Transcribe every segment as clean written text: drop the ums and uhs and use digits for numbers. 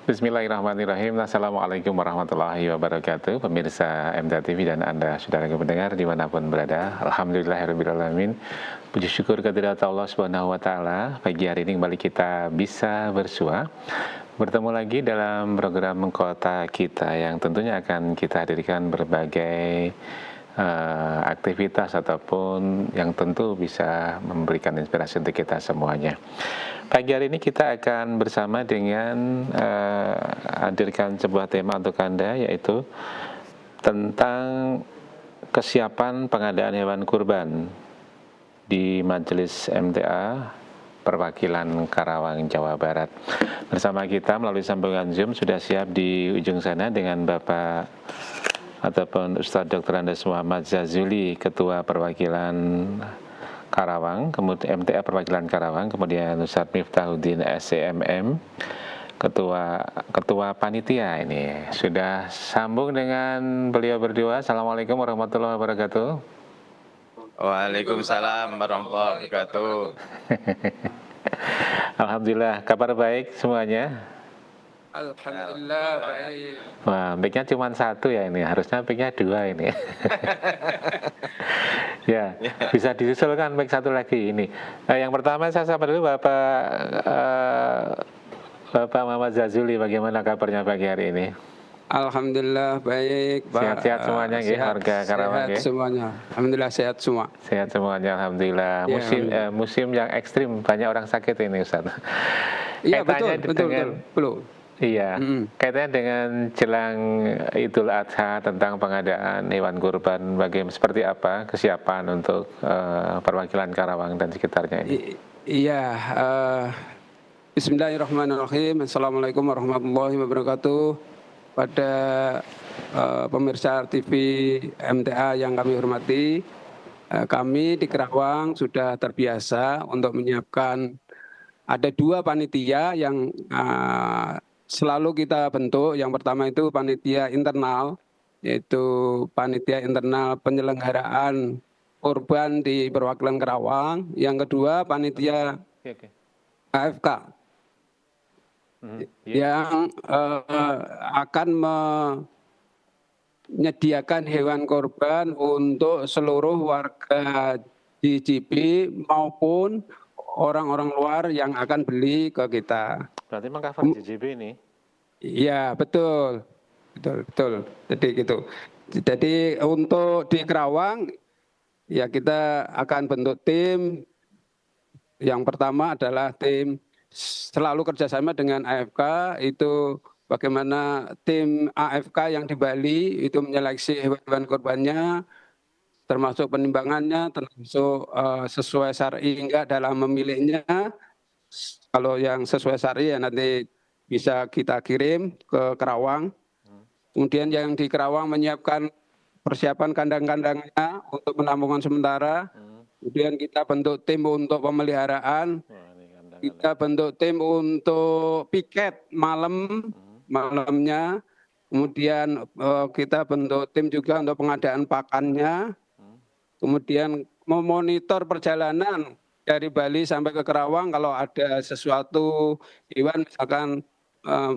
Bismillahirrahmanirrahim. Assalamualaikum warahmatullahi wabarakatuh. Pemirsa MTA TV dan Anda saudara pendengar dimanapun berada. Alhamdulillahirrahmanirrahim. Puji syukur kehadirat Allah Subhanahu wa Ta'ala. Pagi hari ini kembali kita bisa bersua, bertemu lagi dalam program Kota Kita yang tentunya akan kita hadirkan berbagai aktivitas ataupun yang tentu bisa memberikan inspirasi untuk kita semuanya. Pagi hari ini kita akan bersama dengan hadirkan sebuah tema untuk Anda, yaitu tentang kesiapan pengadaan hewan kurban di Majelis MTA Perwakilan Karawang, Jawa Barat. Bersama kita melalui sambungan Zoom sudah siap di ujung sana dengan Bapak ataupun Ustadz Dr. Andes Muhammad Zazuli, Ketua Perwakilan Karawang, kemudian MTA Perwakilan Karawang, kemudian Ustadz Miftahuddin SCMM, Ketua Panitia. Ini sudah sambung dengan beliau berdua. Assalamualaikum warahmatullahi wabarakatuh. Waalaikumsalam warahmatullahi wabarakatuh. Alhamdulillah, kabar baik semuanya. Alhamdulillah baik. Wah, mic-nya cuma satu ya ini, harusnya mic-nya dua ini. Ya, bisa disusulkan mic satu lagi ini. Yang pertama saya sapa dulu Bapak Muhammad Zazuli, bagaimana kabarnya pagi hari ini? Alhamdulillah baik, Pak. Sehat-sehat semuanya nggih, warga Karawang nggih. Sehat semuanya. Alhamdulillah sehat semua. Sehat semuanya, alhamdulillah. Ya, Musim yang ekstrim, banyak orang sakit ini, Ustaz. Iya betul. Iya, kaitannya dengan jelang Idul Adha tentang pengadaan hewan kurban, bagaimana seperti apa kesiapan untuk perwakilan Karawang dan sekitarnya ini? Iya, Bismillahirrahmanirrahim. Assalamualaikum warahmatullahi wabarakatuh. Pada pemirsa TV MTA yang kami hormati, kami di Karawang sudah terbiasa untuk menyiapkan, ada dua panitia yang selalu kita bentuk. Yang pertama itu panitia internal, yaitu panitia internal penyelenggaraan kurban di perwakilan Karawang. Yang kedua panitia AFK yang akan menyediakan hewan kurban untuk seluruh warga DJP maupun orang-orang luar yang akan beli ke kita. Berarti mengcover DJP ini? Iya, betul. Jadi gitu. Jadi untuk di Karawang, ya kita akan bentuk tim. Yang pertama adalah tim selalu kerjasama dengan AFK, itu bagaimana tim AFK yang di Bali itu menyeleksi hewan-hewan kurbannya, termasuk penimbangannya, termasuk sesuai syar'i enggak dalam memilihnya. Kalau yang sesuai syar'i ya nanti bisa kita kirim ke Karawang. Kemudian yang di Karawang menyiapkan persiapan kandang-kandangnya untuk penampungan sementara. Kemudian kita bentuk tim untuk pemeliharaan. Kita bentuk tim untuk piket malamnya. Kemudian kita bentuk tim juga untuk pengadaan pakannya. Kemudian memonitor perjalanan dari Bali sampai ke Karawang, kalau ada sesuatu hewan misalkan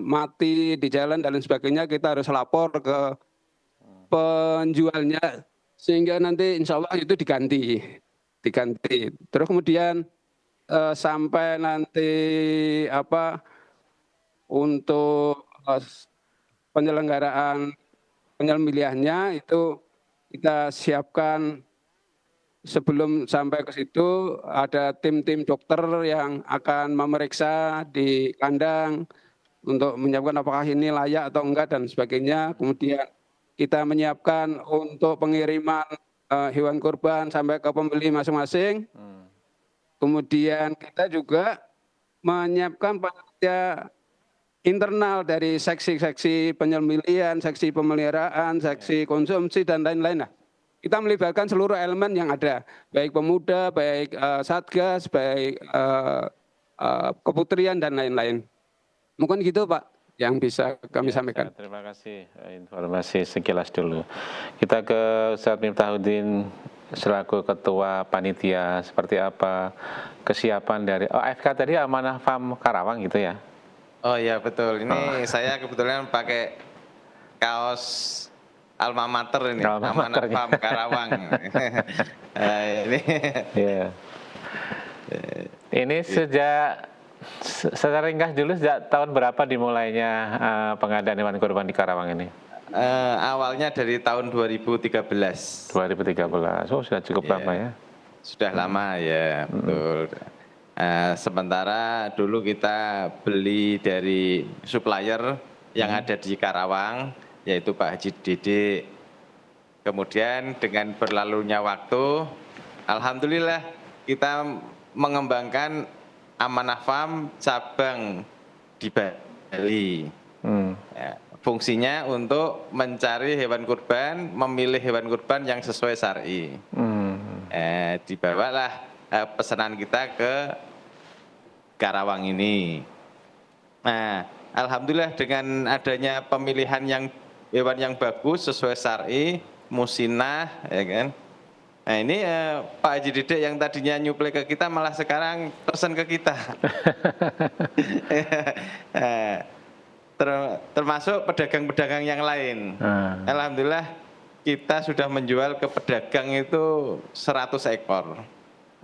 mati di jalan dan lain sebagainya, kita harus lapor ke penjualnya sehingga nanti insya Allah itu diganti. Terus kemudian sampai nanti untuk penyembelihannya itu kita siapkan. Sebelum sampai ke situ ada tim-tim dokter yang akan memeriksa di kandang untuk menyiapkan apakah ini layak atau enggak dan sebagainya. Kemudian kita menyiapkan untuk pengiriman hewan kurban sampai ke pembeli masing-masing. Kemudian kita juga menyiapkan panitia internal dari seksi-seksi penyembelihan, seksi pemeliharaan, seksi konsumsi dan lain-lain. Kita melibatkan seluruh elemen yang ada, baik pemuda, baik satgas, baik keputrian dan lain-lain. Mungkin gitu Pak yang bisa kami sampaikan. Terima kasih informasi sekilas dulu. Kita ke Ustadz Miftahuddin selaku Ketua Panitia, seperti apa kesiapan dari AFK tadi, Amanah FAM Karawang gitu ya? Oh iya betul, ini saya kebetulan pakai kaos alma mater ini, Alma Amanah maternya. Farm Karawang. Ini Iya. Ini sejak secara ringkas dulu sejak tahun berapa dimulainya pengadaan hewan kurban di Karawang ini? awalnya dari tahun 2013. 2013. Oh, sudah cukup lama Ya, ya. sudah lama ya, betul. Sementara dulu kita beli dari supplier yang ada di Karawang, yaitu Pak Haji Didik. Kemudian dengan berlalunya waktu, alhamdulillah kita mengembangkan Amanah Farm cabang di Bali. Hmm. Ya, fungsinya untuk mencari hewan kurban, memilih hewan kurban yang sesuai syar'i. Hmm. Dibawalah pesanan kita ke Karawang ini. Nah, alhamdulillah dengan adanya pemilihan yang hewan yang bagus sesuai syar'i, musinah, ya kan. Nah ini Pak Haji Didik yang tadinya nyuplai ke kita malah sekarang pesan ke kita. Eh, termasuk pedagang-pedagang yang lain. Alhamdulillah kita sudah menjual ke pedagang itu 100 ekor.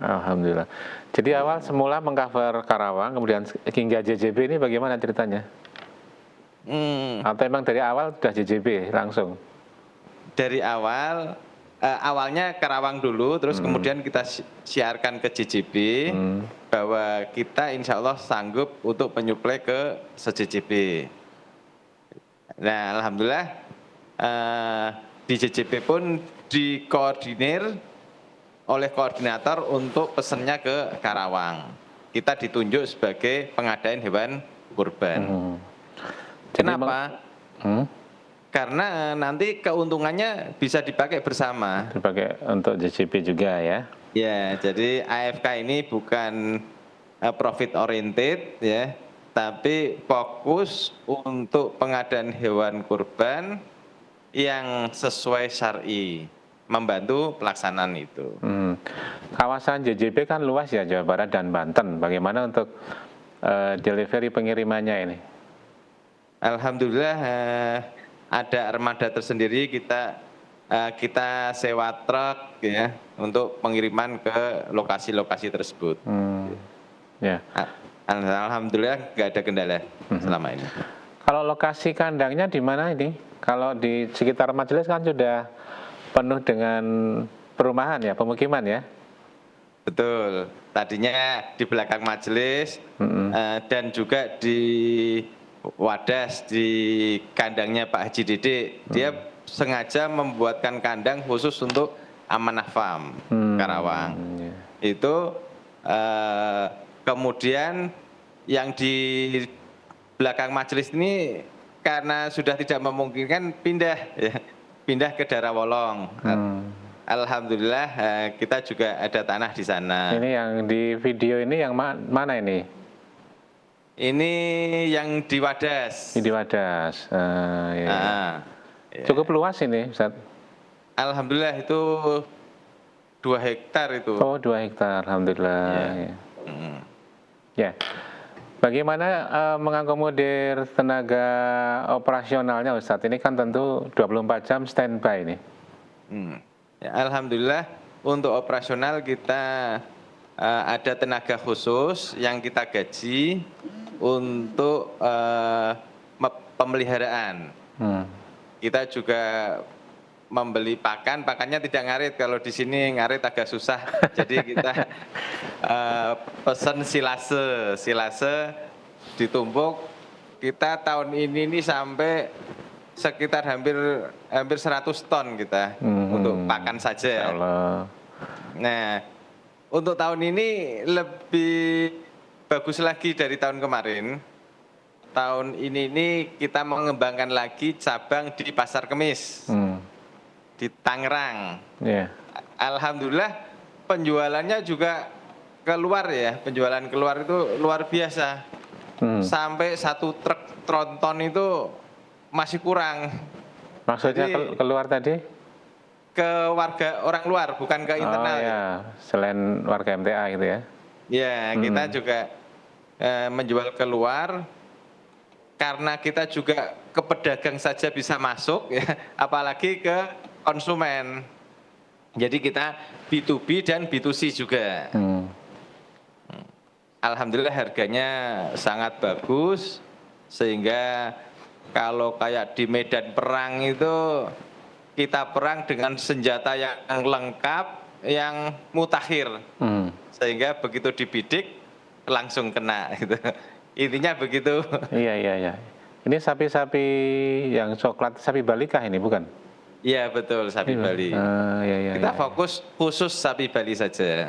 Alhamdulillah. Jadi awal semula mengcover Karawang, kemudian hingga JJB ini bagaimana ceritanya? Atau emang dari awal sudah JJB langsung? Dari awal, awalnya Karawang dulu, terus kemudian kita siarkan ke JJB bahwa kita insya Allah sanggup untuk menyuplai ke se-JJB. Nah, alhamdulillah di JJB pun dikoordinir oleh koordinator untuk pesannya ke Karawang. Kita ditunjuk sebagai pengadaan hewan kurban. Kenapa? Karena nanti keuntungannya bisa dipakai bersama. Dipakai untuk JJB juga ya? Ya, jadi AFK ini bukan profit oriented ya, tapi fokus untuk pengadaan hewan kurban yang sesuai syar'i, membantu pelaksanaan itu. Kawasan JJB kan luas ya, Jawa Barat dan Banten. Bagaimana untuk delivery pengirimannya ini? Alhamdulillah ada armada tersendiri, kita sewa truk ya untuk pengiriman ke lokasi-lokasi tersebut. Ya. Alhamdulillah nggak ada kendala selama ini. Kalau lokasi kandangnya di mana ini? Kalau di sekitar majelis kan sudah penuh dengan perumahan ya, pemukiman ya? Betul. Tadinya di belakang majelis dan juga di Wadas di kandangnya Pak Haji Didik. Dia sengaja membuatkan kandang khusus untuk Amanah Farm Karawang. Itu kemudian yang di belakang majelis ini karena sudah tidak memungkinkan pindah ke Darawolong. Alhamdulillah kita juga ada tanah di sana. Ini yang di video ini yang mana ini? Ini yang di Wadas. Ini di Wadas. Ya. Ya. Cukup luas ini, Ustaz. Alhamdulillah itu 2 hektar itu. Oh, 2 hektar, alhamdulillah. Ya. Ya. Bagaimana mengakomodir tenaga operasionalnya, Ustaz? Ini kan tentu 24 jam standby ini. Ya, alhamdulillah untuk operasional kita ada tenaga khusus yang kita gaji untuk pemeliharaan. Kita juga membeli pakannya tidak ngarit. Kalau di sini ngarit agak susah. Jadi kita pesan silase ditumpuk. Kita tahun ini sampai sekitar hampir 100 ton kita untuk pakan saja. Allah. Nah, untuk tahun ini lebih bagus lagi dari tahun kemarin. Tahun ini kita mengembangkan lagi cabang di Pasar Kemis, di Tangerang. Yeah. Alhamdulillah penjualannya juga keluar ya, penjualan keluar itu luar biasa. Sampai 1 truk tronton itu masih kurang. Maksudnya jadi, keluar tadi? Ke warga orang luar, bukan ke internal. Oh ya, selain warga MTA gitu ya? Ya, kita juga menjual keluar. karena kita juga ke pedagang saja bisa masuk ya, apalagi ke konsumen. Jadi kita B2B dan B2C juga. Alhamdulillah harganya sangat bagus, sehingga kalau kayak di medan perang itu kita perang dengan senjata yang lengkap, yang mutakhir, sehingga begitu dibidik langsung kena gitu. Intinya begitu. Iya. Ini sapi-sapi yang coklat, sapi Bali kah ini, bukan? Iya betul, sapi Bali. Iya. Kita fokus khusus sapi Bali saja.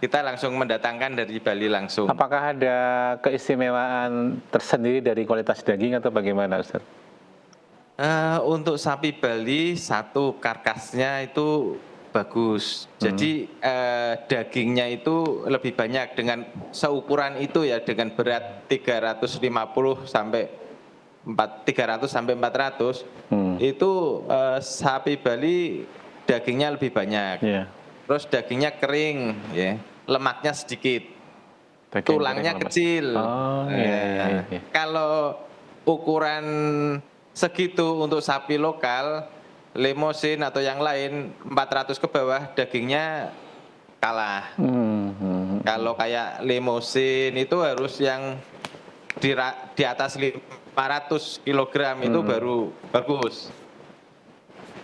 Kita langsung mendatangkan dari Bali langsung. Apakah ada keistimewaan tersendiri dari kualitas daging atau bagaimana, Ustaz? Untuk sapi Bali, satu karkasnya itu bagus. Jadi dagingnya itu lebih banyak dengan seukuran itu ya, dengan berat 350 sampai 400. Itu sapi Bali dagingnya lebih banyak. Iya. Terus dagingnya kering ya, lemaknya sedikit. Daging Tulangnya kering, kecil. Oh, iya. Kalau ukuran segitu untuk sapi lokal, Limousin atau yang lain 400 ke bawah dagingnya kalah. Kalau kayak Limousin itu harus yang di atas 500 kg itu baru bagus.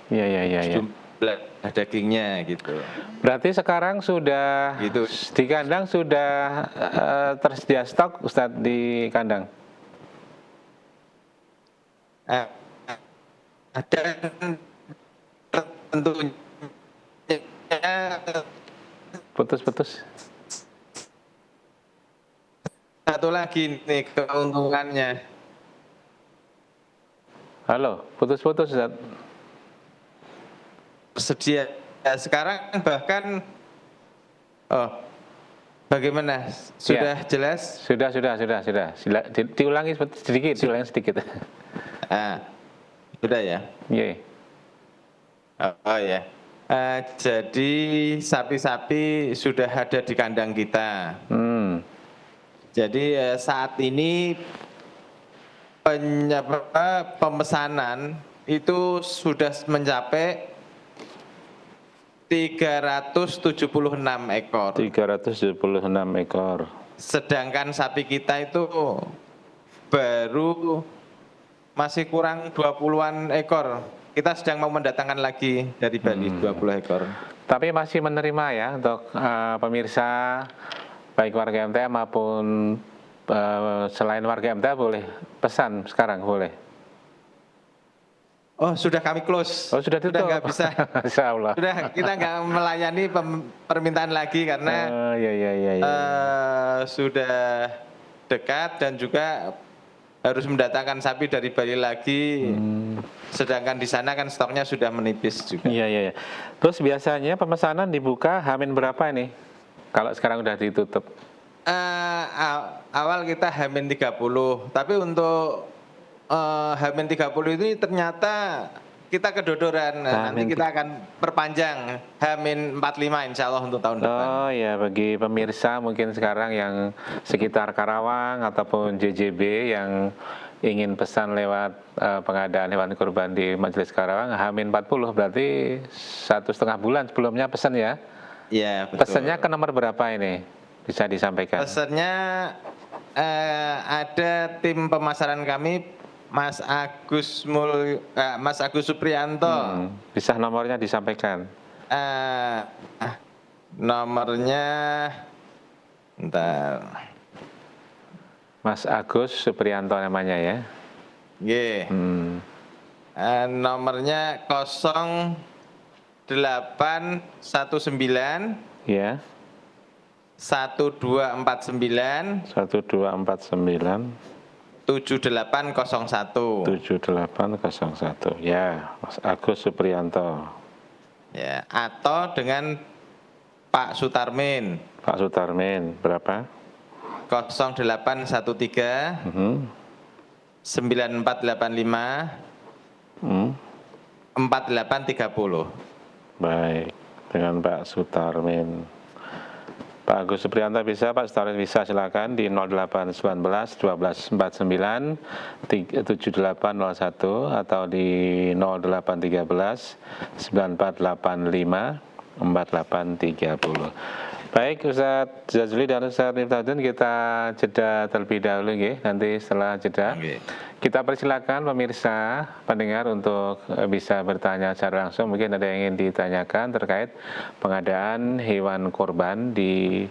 Iya. Jumlah dagingnya gitu. Berarti sekarang sudah Gitu. di kandang sudah tersedia stok, Ustaz, di kandang? Ada tentunya Putus. satu lagi nih keuntungannya. Halo, putus, Ustaz. Sedia sekarang bahkan bagaimana? Sudah jelas? Sudah. Diulangi sedikit. Sudah ya? Iya. Oh ya. Jadi sapi-sapi sudah ada di kandang kita. Jadi saat ini pemesanan itu sudah mencapai 376 ekor. 376 ekor. Sedangkan sapi kita itu baru masih kurang 20-an ekor. Kita sedang mau mendatangkan lagi dari Bali 20 ekor. Tapi masih menerima ya untuk pemirsa baik warga MTA maupun selain warga MTA boleh pesan sekarang, boleh. Oh, sudah kami close. Oh, sudah tutup. Sudah nggak bisa. Masya Allah. Sudah, kita nggak melayani permintaan lagi karena Iya. sudah dekat dan juga harus mendatangkan sapi dari Bali lagi. Sedangkan di sana kan stoknya sudah menipis juga. Iya. Terus biasanya pemesanan dibuka H-min berapa ini? Kalau sekarang udah ditutup? Awal kita H-30, tapi untuk H-30 ini ternyata kita kedodoran. Nanti kita akan perpanjang H-45 insya Allah untuk tahun depan. Oh ya, bagi pemirsa mungkin sekarang yang sekitar Karawang ataupun JJB yang ingin pesan lewat pengadaan hewan kurban di Majelis Karawang, H-40 berarti 1,5 bulan sebelumnya pesan ya? Iya, betul. Pesannya ke nomor berapa ini? Bisa disampaikan? Pesannya ada tim pemasaran kami, Mas Agus Suprianto. Bisa nomornya disampaikan? Nomornya, bentar. Mas Agus Suprianto namanya ya? Nggih. Nomornya 0819 Ya. 1249 7801. 7801 ya, Mas Agus Suprianto. Ya, atau dengan Pak Sutarmin. Pak Sutarmin berapa? 0813 9485 4830. Baik, dengan Pak Sutarmin. Pak Agus Supriyanto bisa, Pak Storis bisa, silakan di 0819 1249 7801 atau di 0813 9485 4830. Baik, Ustadz Jazuli dan Ustadz Miftahudin, kita jeda terlebih dahulu ya. Nanti setelah jeda kita persilakan pemirsa pendengar untuk bisa bertanya secara langsung. Mungkin ada yang ingin ditanyakan terkait pengadaan hewan kurban di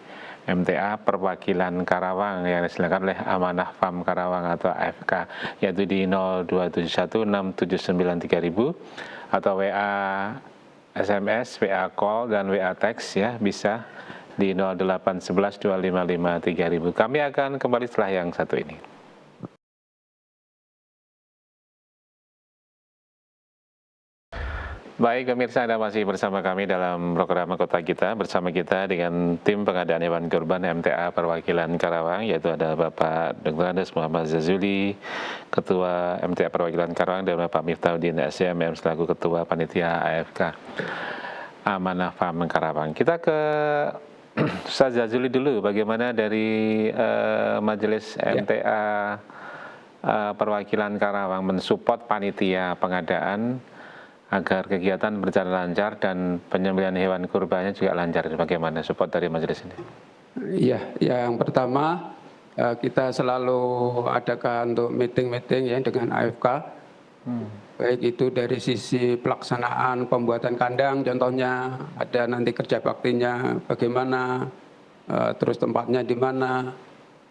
MTA Perwakilan Karawang yang diselenggarakan oleh Amanah Farm Karawang atau AFK, yaitu di 02716793.000 atau WA SMS, WA call, dan WA teks ya, bisa di 0811 255 3000. Kami akan kembali setelah yang satu ini. Baik pemirsa, Anda masih bersama kami dalam program Kota Kita, bersama kita dengan tim pengadaan hewan kurban MTA Perwakilan Karawang, yaitu ada Bapak Dr. Andes Muhammad Jazuli, Ketua MTA Perwakilan Karawang, dan Bapak Miftahudin SCMM selaku Ketua Panitia AFK Amanah Farm Karawang. Kita ke Ustaz Jazuli dulu, bagaimana dari Majelis MTA Perwakilan Karawang mensupport panitia pengadaan agar kegiatan berjalan lancar dan penyembelihan hewan kurbannya juga lancar. Bagaimana support dari majelis ini? Iya, yang pertama kita selalu adakan untuk meeting-meeting ya dengan AFK. Baik itu dari sisi pelaksanaan pembuatan kandang, contohnya ada nanti kerja baktinya bagaimana, terus tempatnya di mana,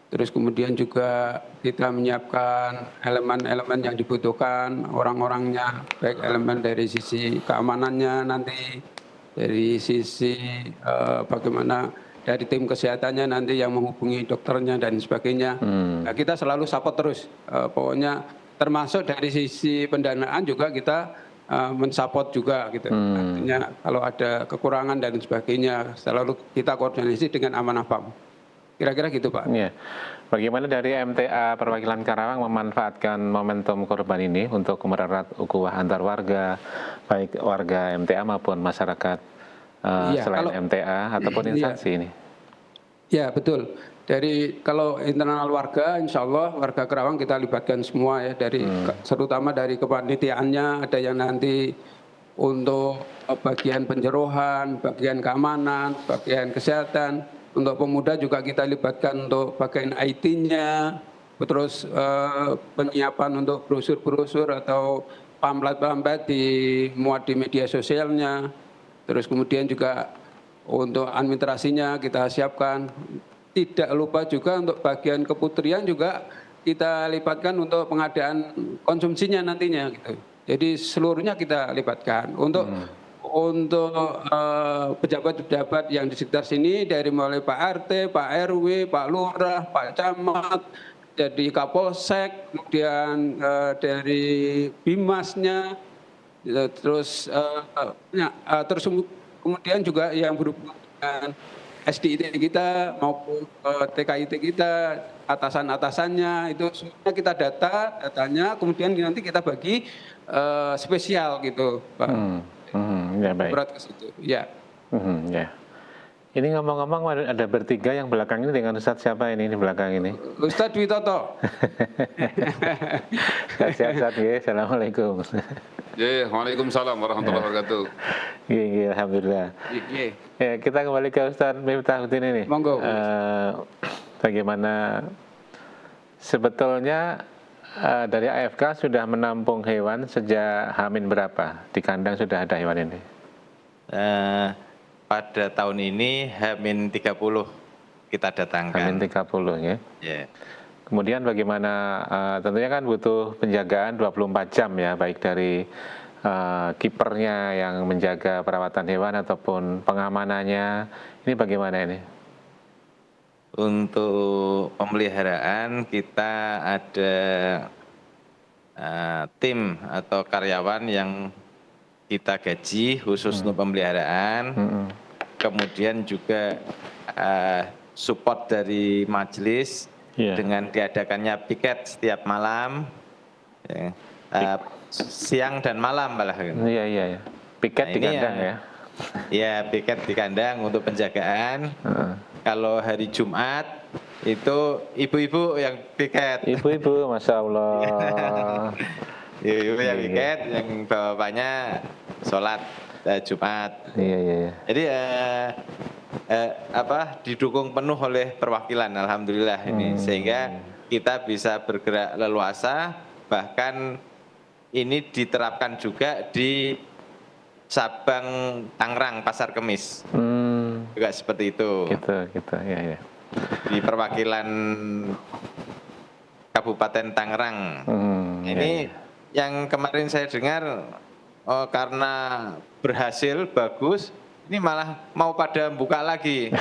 terus kemudian juga kita menyiapkan elemen-elemen yang dibutuhkan, orang-orangnya, baik elemen dari sisi keamanannya nanti, dari sisi bagaimana dari tim kesehatannya nanti yang menghubungi dokternya dan sebagainya. Nah, kita selalu support terus, pokoknya termasuk dari sisi pendanaan juga kita mensupport juga gitu. Artinya kalau ada kekurangan dan sebagainya selalu kita koordinasi dengan Amanah Farm. Kira-kira gitu Pak. Ya. Bagaimana dari MTA Perwakilan Karawang memanfaatkan momentum kurban ini untuk memererat ukhuwah antar warga, baik warga MTA maupun masyarakat selain MTA ataupun instansi ini? Ya betul. Dari kalau internal warga, insya Allah warga Karawang kita libatkan semua ya, dari terutama dari kepanitiaannya, ada yang nanti untuk bagian penjerohan, bagian keamanan, bagian kesehatan. Untuk pemuda juga kita libatkan untuk bagian IT-nya, terus penyiapan untuk brosur-brosur atau pamflet-pamflet dimuat di media sosialnya. Terus kemudian juga untuk administrasinya kita siapkan. Tidak lupa juga untuk bagian keputrian juga kita libatkan untuk pengadaan konsumsinya nantinya gitu. Jadi seluruhnya kita libatkan untuk pejabat-pejabat yang di sekitar sini, dari mulai Pak RT, Pak RW, Pak Lurah, Pak Camat, jadi Kapolsek, kemudian dari Bimasnya, terus kemudian juga yang berhubungan dengan SDIT kita maupun TKIT kita, atasan-atasannya, itu semuanya kita datanya, kemudian nanti kita bagi spesial gitu Pak. Ya baik. Berat ke situ. Ya. Ya. Ini ngomong-ngomong ada bertiga yang belakang ini dengan Ustadz siapa ini di belakang ini? Ustadz Witoto. Sehat-sehat ya. Assalamualaikum. Ya, waalaikumsalam warahmatullahi wabarakatuh. Iya, alhamdulillah. Ya, kita kembali ke Ustadz Miftahudin ini. Monggo. Bagaimana sebetulnya dari AFK sudah menampung hewan sejak H-min berapa? Di kandang sudah ada hewan ini? Pada tahun ini H-30 kita datangkan. H-30 ya. Yeah. Kemudian bagaimana, tentunya kan butuh penjagaan 24 jam ya, baik dari kipernya yang menjaga perawatan hewan ataupun pengamanannya. Ini bagaimana ini? Untuk pemeliharaan kita ada tim atau karyawan yang kita gaji khusus untuk pemeliharaan. Kemudian juga support dari majelis dengan diadakannya piket setiap malam, siang dan malam malah. Iya. Piket di kandang ya? Ya, piket di kandang untuk penjagaan. kalau hari Jumat itu ibu-ibu yang piket. Ibu-ibu, Masya Allah. Ibu yang Iya. piket, yang bapaknya sholat Jumat. Iya, iya, iya. Jadi didukung penuh oleh perwakilan, alhamdulillah ini, sehingga kita bisa bergerak leluasa, bahkan ini diterapkan juga di Sabang, Tangerang, Pasar Kemis, juga seperti itu. Gitu, ya, ya. Di perwakilan Kabupaten Tangerang. Ini yang kemarin saya dengar karena berhasil bagus, ini malah mau pada buka lagi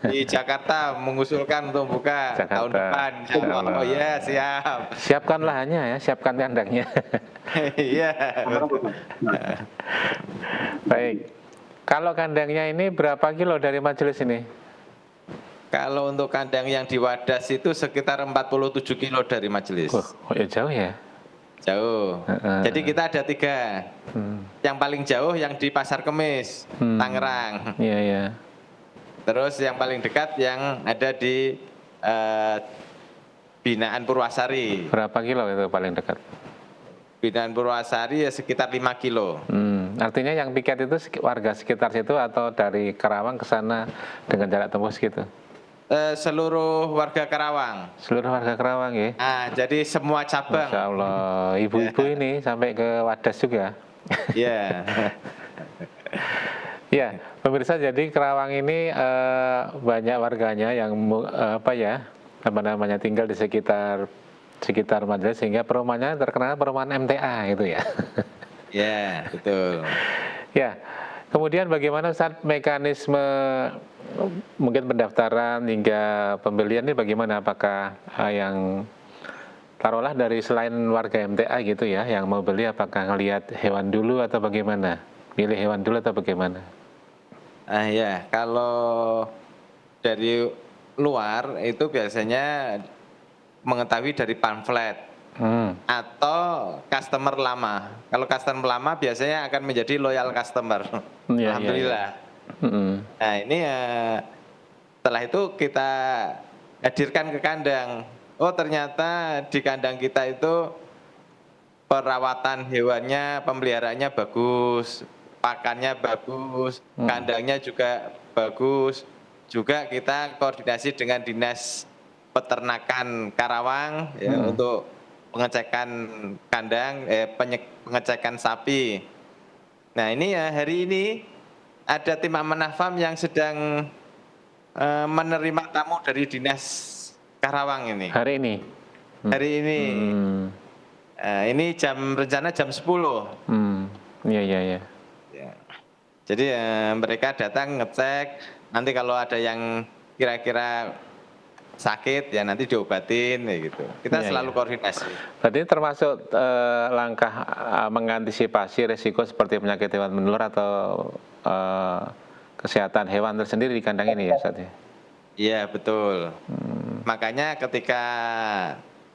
di Jakarta, mengusulkan untuk buka Jakarta. tahun depan. Insya Allah. Oh ya, siap. Siapkan lahannya ya, siapkan kandangnya. Iya. Baik. Kalau kandangnya ini berapa kilo dari majelis ini? Kalau untuk kandang yang di Wadas itu sekitar 47 kilo dari majelis. Wah, kok ya jauh ya? Jauh. Jadi kita ada 3. Yang paling jauh yang di Pasar Kemis, Tangerang. Iya, iya. Terus yang paling dekat yang ada di Binaan Purwasari. Berapa kilo itu paling dekat? Binaan Purwasari ya sekitar 5 kilo. Artinya yang piket itu warga sekitar situ atau dari Karawang ke sana dengan jarak tempuh segitu? Seluruh warga Karawang. Seluruh warga Karawang ya? Nah, jadi semua cabang. Masya Allah, ibu-ibu ini sampai ke Wadas juga. Iya. Ya, pemirsa, jadi Karawang ini banyak warganya yang tinggal di sekitar majelis, sehingga perumahannya terkenal perumahan MTA gitu ya. Ya, betul. Ya, kemudian bagaimana Ustaz mekanisme mungkin pendaftaran hingga pembelian ini bagaimana? Apakah yang taruhlah dari selain warga MTA gitu ya, yang mau beli apakah ngelihat hewan dulu atau bagaimana? Pilih hewan dulu atau bagaimana? Ya, kalau dari luar itu biasanya mengetahui dari pamflet atau customer lama. Kalau customer lama biasanya akan menjadi loyal customer. Ya, Alhamdulillah. Ya. Nah ini setelah itu kita hadirkan ke kandang. Oh ternyata di kandang kita itu perawatan hewannya, pemeliharaannya bagus, pakannya bagus, kandangnya juga bagus. Juga kita koordinasi dengan Dinas Peternakan Karawang ya, untuk pengecekan kandang, pengecekan sapi. Nah ini ya hari ini ada tim Amanah Farm yang sedang menerima tamu dari Dinas Karawang ini. Hari ini? Hari ini. Ini rencana jam 10. Iya, iya, iya. Ya. Jadi mereka datang ngecek, nanti kalau ada yang kira-kira sakit ya nanti diobatin ya gitu. Kita selalu koordinasi. Berarti termasuk langkah mengantisipasi resiko seperti penyakit hewan menular atau kesehatan hewan tersendiri di kandang ini ya Ustaz ya? Iya betul. Makanya ketika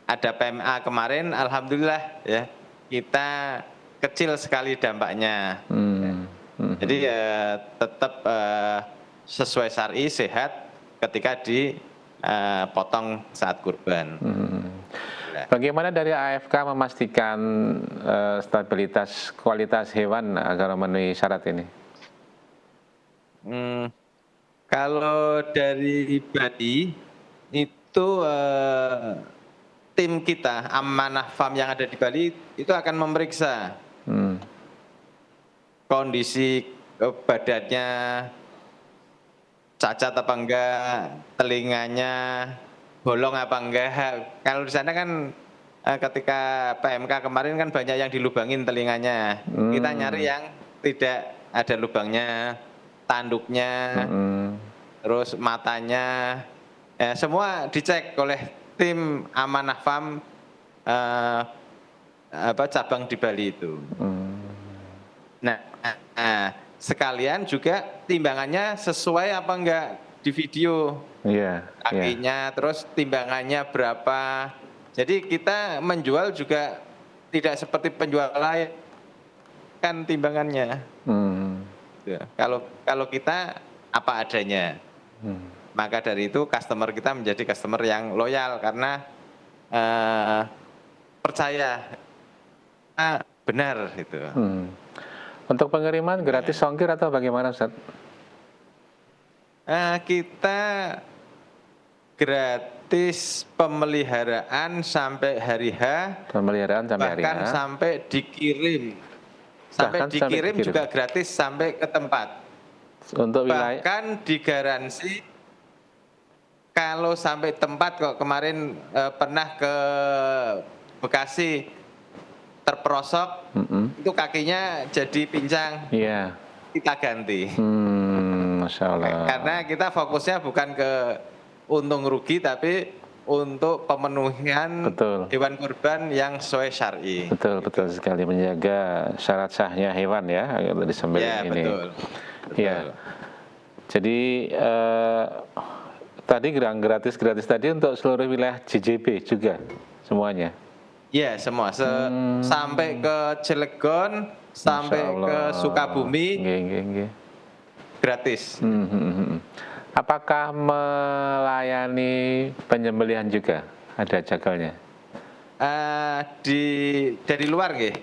ada PMA kemarin, alhamdulillah ya kita kecil sekali dampaknya. Jadi tetap sesuai syar'i, sehat ketika dipotong saat kurban. Bagaimana dari AFK memastikan stabilitas kualitas hewan agar memenuhi syarat ini? Kalau dari Bali itu tim kita Amanah Farm yang ada di Bali itu akan memeriksa kondisi badannya cacat apa enggak, telinganya bolong apa enggak. Kalau di sana kan ketika PMK kemarin kan banyak yang dilubangin telinganya. Kita nyari yang tidak ada lubangnya, tanduknya, terus matanya, semua dicek oleh tim Amanah Farm cabang di Bali itu. Nah, sekalian juga timbangannya sesuai apa enggak di video. Kakinya, terus timbangannya berapa. Jadi kita menjual juga tidak seperti penjual lain, kan timbangannya. Kalau kita apa adanya. Maka dari itu customer kita menjadi customer yang loyal karena percaya benar gitu. Untuk pengiriman gratis ongkir atau bagaimana Ustaz? Kita gratis pemeliharaan sampai hari H, Pemeliharaan sampai hari bahkan H. sampai dikirim. Sampai Bahkan sampai dikirim dikirim. juga gratis sampai ke tempat. Untuk wilayah Bahkan digaransi kalau sampai tempat kok kemarin pernah ke Bekasi terperosok, itu kakinya jadi pincang, iya. kita ganti. Masya Allah. Karena kita fokusnya bukan ke untung rugi tapi untuk pemenuhan Betul. hewan kurban yang sesuai syar'i. Betul sekali, menjaga syarat sahnya hewan ya agar disembelih Ya, ini. betul. Ya. Jadi tadi gratis tadi untuk seluruh wilayah JJB juga semuanya. Ya, semua sampai ke Cilegon, sampai Masya Allah. ke Sukabumi Nggih. gratis. Apakah melayani penyembelihan juga? Ada jagalnya? Dari luar nggih.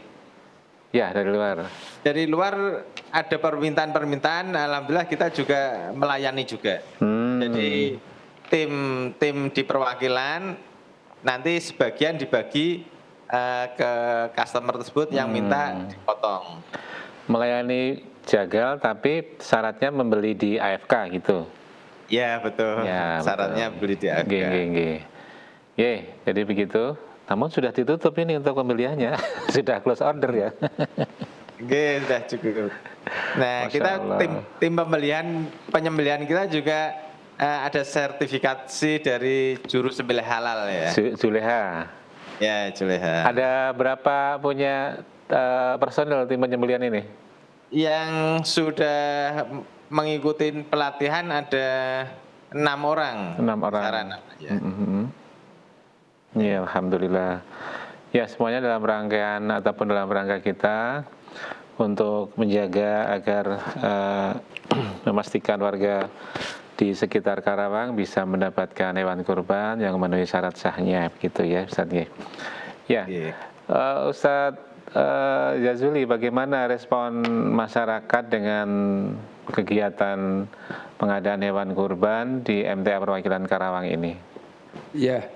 Ya, dari luar. Dari luar ada permintaan, alhamdulillah kita juga melayani juga. Jadi tim di perwakilan nanti sebagian dibagi ke customer tersebut yang minta dipotong. Melayani jagal tapi syaratnya membeli di AFK gitu. Ya betul. Ya, Syaratnya betul. beli di AFK. Nggih. Jadi begitu. Namun sudah ditutup ini untuk pembeliannya. Sudah close order ya. Oke, sudah cukup. Nah, Masya kita Allah. tim penyembelihan kita juga ada sertifikasi dari juru sembelih halal ya. Zuleha. Ya, Juleha. Ada berapa punya personel tim penyembelihan ini? Yang sudah mengikuti pelatihan ada 6 orang. 6 orang. Sarana, ya. Ya, alhamdulillah. Ya, semuanya dalam rangkaian ataupun dalam rangka kita untuk menjaga agar memastikan warga di sekitar Karawang bisa mendapatkan hewan kurban yang memenuhi syarat sahnya, begitu ya, Ustaz. Ya, Ustaz Jazuli, bagaimana respon masyarakat dengan kegiatan pengadaan hewan kurban di MTA Perwakilan Karawang ini? Ya,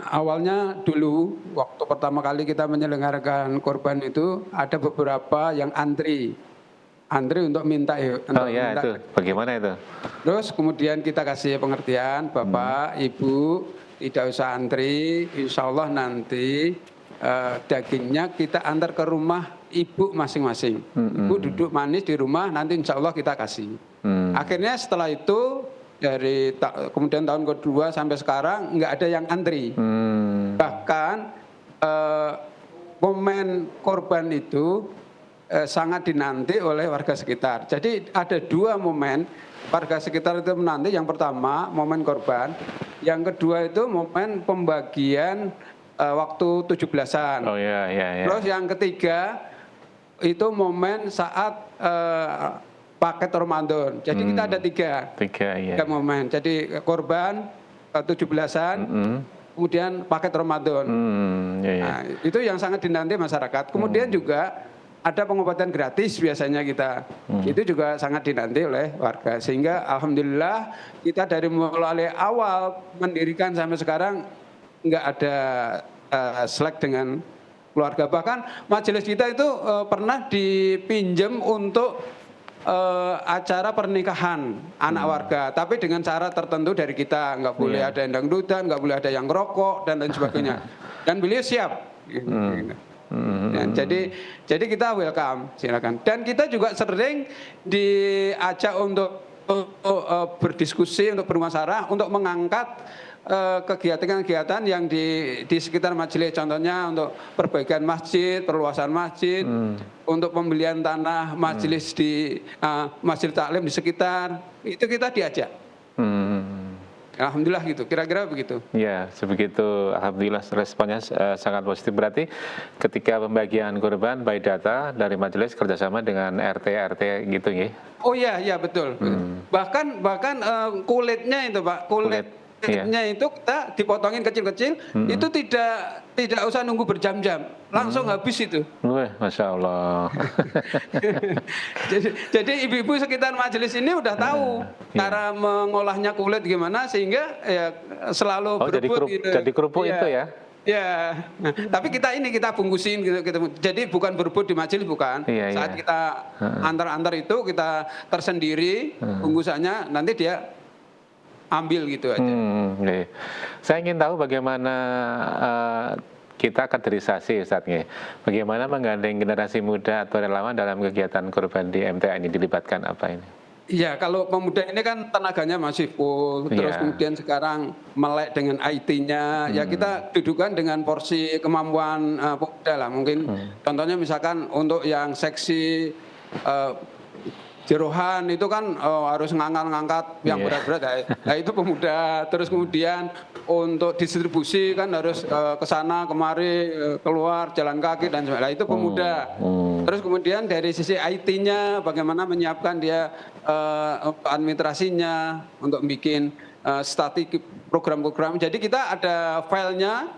awalnya dulu waktu pertama kali kita menyelenggarakan kurban itu ada beberapa yang antri untuk minta. Oh ya, itu bagaimana itu? Terus kemudian kita kasih pengertian, Bapak, Ibu tidak usah antri, insya Allah nanti dagingnya kita antar ke rumah Ibu masing-masing. Ibu duduk manis di rumah, nanti insya Allah kita kasih. Akhirnya setelah itu kemudian tahun kedua sampai sekarang nggak ada yang antri. Bahkan momen korban itu sangat dinanti oleh warga sekitar. Jadi ada 2 momen warga sekitar itu menanti. Yang pertama momen korban, yang kedua itu momen pembagian waktu 17-an. Oh ya. Terus yang ketiga itu momen saat paket Ramadan. Jadi kita ada 3 momen. Jadi korban 17-an, kemudian paket Ramadan. Nah, itu yang sangat dinanti masyarakat. Kemudian juga ada pengobatan gratis biasanya kita. Itu juga sangat dinanti oleh warga. Sehingga alhamdulillah kita dari mulai awal mendirikan sampai sekarang nggak ada slack dengan keluarga. Bahkan majelis kita itu pernah dipinjam untuk acara pernikahan anak warga, tapi dengan cara tertentu dari kita, nggak boleh ada yang dangdutan, nggak boleh ada yang ngerokok dan lain sebagainya. Dan beliau siap. Ya, jadi kita welcome, silakan. Dan kita juga sering diajak untuk berdiskusi, untuk bermasalah, untuk mengangkat kegiatan-kegiatan yang di sekitar majelis, contohnya untuk perbaikan masjid, perluasan masjid, untuk pembelian tanah majelis di majelis taklim di sekitar, itu kita diajak. Alhamdulillah gitu, kira-kira begitu. Ya, sebegitu. Alhamdulillah responnya sangat positif. Berarti ketika pembagian kurban by data dari majelis kerjasama dengan RT gitu ya? Oh iya, iya betul. Bahkan kulitnya itu Pak, Kulit, iya. kulitnya itu kita dipotongin kecil-kecil, itu tidak usah nunggu berjam-jam, langsung habis itu. Wah, Masya Allah. jadi ibu-ibu sekitar majelis ini udah tahu cara mengolahnya kulit gimana sehingga ya selalu Oh, berebut gitu. jadi kerupuk Iya. itu ya? Ya, tapi kita bungkusin gitu. Jadi bukan berebut di majelis bukan. Iya, Saat iya. kita antar-antar itu kita tersendiri bungkusannya nanti dia ambil gitu aja. Iya. Saya ingin tahu bagaimana kita kaderisasi Ustadz nih. Bagaimana menggandeng generasi muda atau relawan dalam kegiatan kurban di MTA ini, dilibatkan apa ini? Iya, kalau pemuda ini kan tenaganya masih full, terus Iya. kemudian sekarang melek dengan IT-nya, ya kita dudukan dengan porsi kemampuan pemuda lah. Mungkin contohnya misalkan untuk yang seksi jerohan itu kan harus ngangkat yang Iya. berat-berat, nah itu pemuda. Terus kemudian untuk distribusi kan harus ke sana kemari, keluar jalan kaki dan sebagainya, itu pemuda. Terus kemudian dari sisi IT-nya bagaimana menyiapkan dia administrasinya untuk bikin statik program-program. Jadi kita ada filenya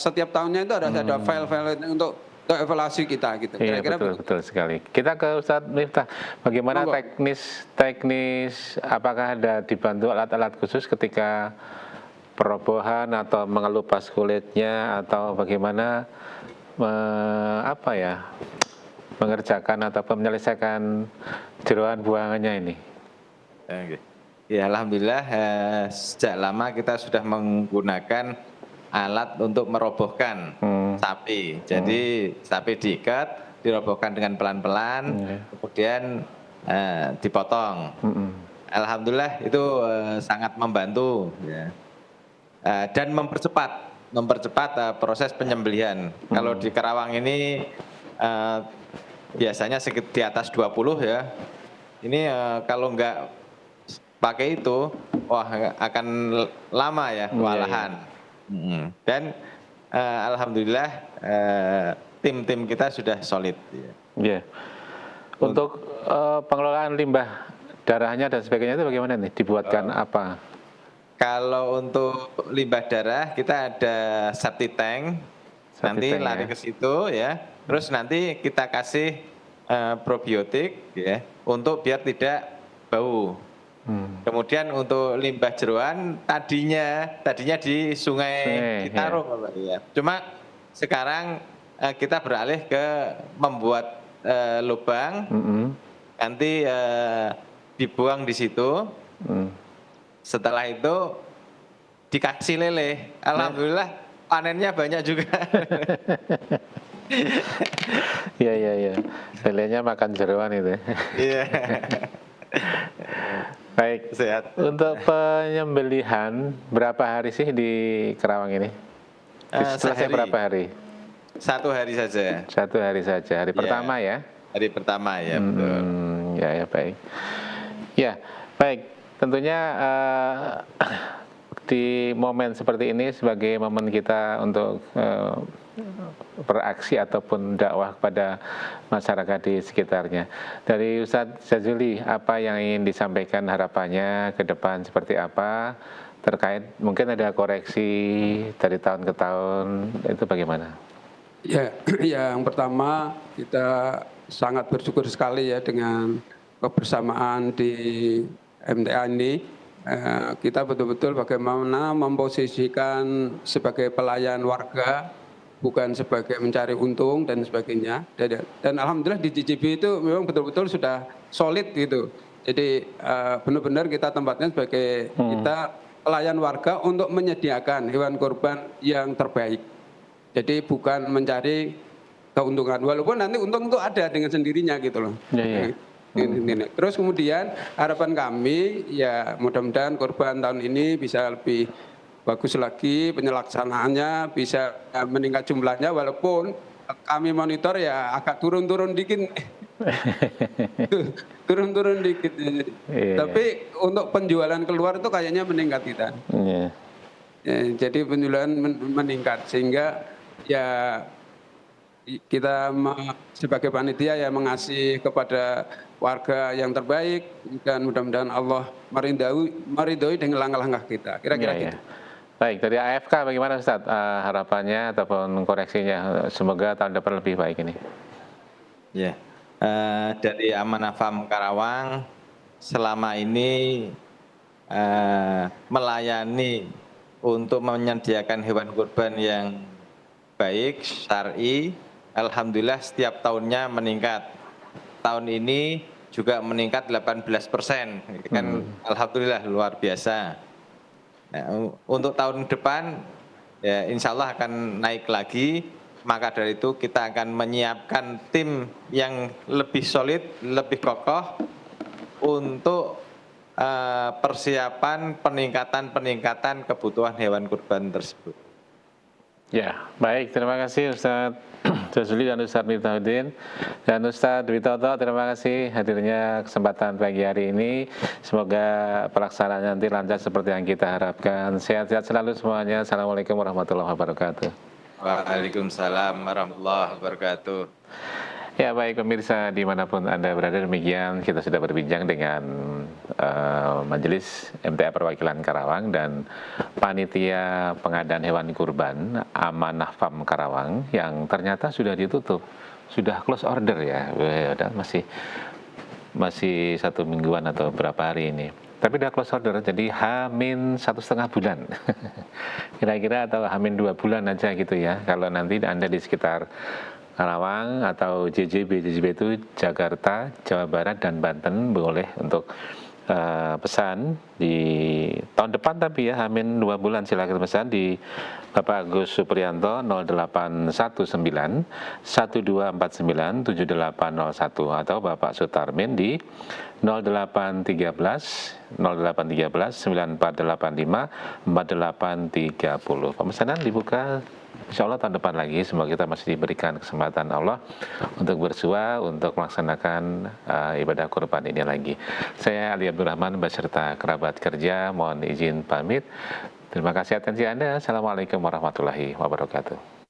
setiap tahunnya itu ada file-file untuk evaluasi kita gitu. Iya, Kira-kira betul sekali. Kita ke Ustadz Miftah, bagaimana Monggo. teknis apakah ada dibantu alat-alat khusus ketika perobohan atau mengelupas kulitnya atau bagaimana mengerjakan atau menyelesaikan jeroan buangannya ini? Oke. Ya alhamdulillah sejak lama kita sudah menggunakan alat untuk merobohkan sapi. Jadi sapi diikat, dirobohkan dengan pelan-pelan, kemudian dipotong. Alhamdulillah itu sangat membantu ya. Dan mempercepat proses penyembelihan. Kalau di Karawang ini biasanya sekitar di atas 20 ya. Ini kalau enggak pakai itu, wah akan lama ya kewalahan. Dan alhamdulillah tim-tim kita sudah solid. Iya. Untuk pengelolaan limbah darahnya dan sebagainya itu bagaimana nih? Dibuatkan apa? Kalau untuk limbah darah kita ada septic tank, nanti tank, lari ya. ke situ ya. Terus nanti kita kasih probiotik ya untuk biar tidak bau. Kemudian untuk limbah jeroan tadinya di Sungai Citarum Bapak, ya. Cuma sekarang kita beralih ke membuat lubang, nanti dibuang di situ. Setelah itu dikasih lele. Alhamdulillah panennya banyak juga. Iya. Lelenya makan jeroan itu. Iya. Baik. Sehat. Untuk penyembelihan berapa hari sih di Karawang ini? Selesai Sehari. berapa hari? 1 hari saja. 1 hari saja. Hari pertama ya? Hari pertama ya betul. Ya baik. Ya baik. Tentunya di momen seperti ini sebagai momen kita untuk beraksi ataupun dakwah kepada masyarakat di sekitarnya. Dari Ustadz Jazuli, apa yang ingin disampaikan harapannya ke depan seperti apa? Terkait mungkin ada koreksi dari tahun ke tahun, itu bagaimana? Ya, yang pertama kita sangat bersyukur sekali ya dengan kebersamaan di MTA ini. Kita betul-betul bagaimana memposisikan sebagai pelayan warga, bukan sebagai mencari untung dan sebagainya. Dan alhamdulillah di GCB itu memang betul-betul sudah solid gitu. Jadi benar-benar kita tempatnya sebagai kita pelayan warga untuk menyediakan hewan kurban yang terbaik. Jadi bukan mencari keuntungan, walaupun nanti untung itu ada dengan sendirinya gitu loh. Ya. Terus kemudian harapan kami ya mudah-mudahan kurban tahun ini bisa lebih bagus lagi, penyelaksanaannya bisa meningkat jumlahnya, walaupun kami monitor ya agak turun-turun dikit Turun-turun dikit. Iya. Tapi untuk penjualan keluar itu kayaknya meningkat kita. Iya. Ya, jadi penjualan meningkat sehingga ya kita sebagai panitia ya mengasih kepada warga yang terbaik dan mudah-mudahan Allah meridhoi dengan langkah-langkah kita. Kira-kira Iya, iya. gitu. Baik, dari AFK bagaimana Ustaz harapannya ataupun koreksinya? Semoga tahun depan lebih baik ini. Ya, dari Amanah Farm Karawang selama ini melayani untuk menyediakan hewan kurban yang baik, syar'i. Alhamdulillah setiap tahunnya meningkat. Tahun ini juga meningkat 18%. Kan alhamdulillah luar biasa. Nah, untuk tahun depan ya insya Allah akan naik lagi. Maka dari itu kita akan menyiapkan tim yang lebih solid, lebih kokoh untuk persiapan peningkatan kebutuhan hewan kurban tersebut. Ya, baik. Terima kasih Ustadz Jazuli dan Ustadz Miftahudin. Dan Ustadz Witoto, terima kasih hadirnya kesempatan pagi hari ini. Semoga pelaksanaan nanti lancar seperti yang kita harapkan. Sehat-sehat selalu semuanya. Assalamualaikum warahmatullahi wabarakatuh. Waalaikumsalam warahmatullahi wabarakatuh. Ya baik pemirsa dimanapun Anda berada, demikian kita sudah berbincang dengan Majelis MTA Perwakilan Karawang dan Panitia Pengadaan Hewan Kurban Amanah Farm Karawang yang ternyata sudah ditutup, sudah close order ya, udah masih 1 mingguan atau berapa hari ini. Tapi udah close order, jadi H-1,5 bulan. Kira-kira atau H-2 bulan aja gitu ya, kalau nanti Anda di sekitar Karawang atau JJB itu Jakarta, Jawa Barat dan Banten boleh untuk pesan di tahun depan, tapi ya H-2 bulan silakan pesan di Bapak Agus Supriyanto 0819 1249 7801 atau Bapak Sutarmin di 0813 9485 4830. Pemesanan dibuka insya Allah tahun depan lagi. Semoga kita masih diberikan kesempatan Allah untuk bersua, untuk melaksanakan ibadah kurban ini lagi. Saya Ali Abdurrahman beserta kerabat kerja mohon izin pamit. Terima kasih atensi Anda. Assalamualaikum warahmatullahi wabarakatuh.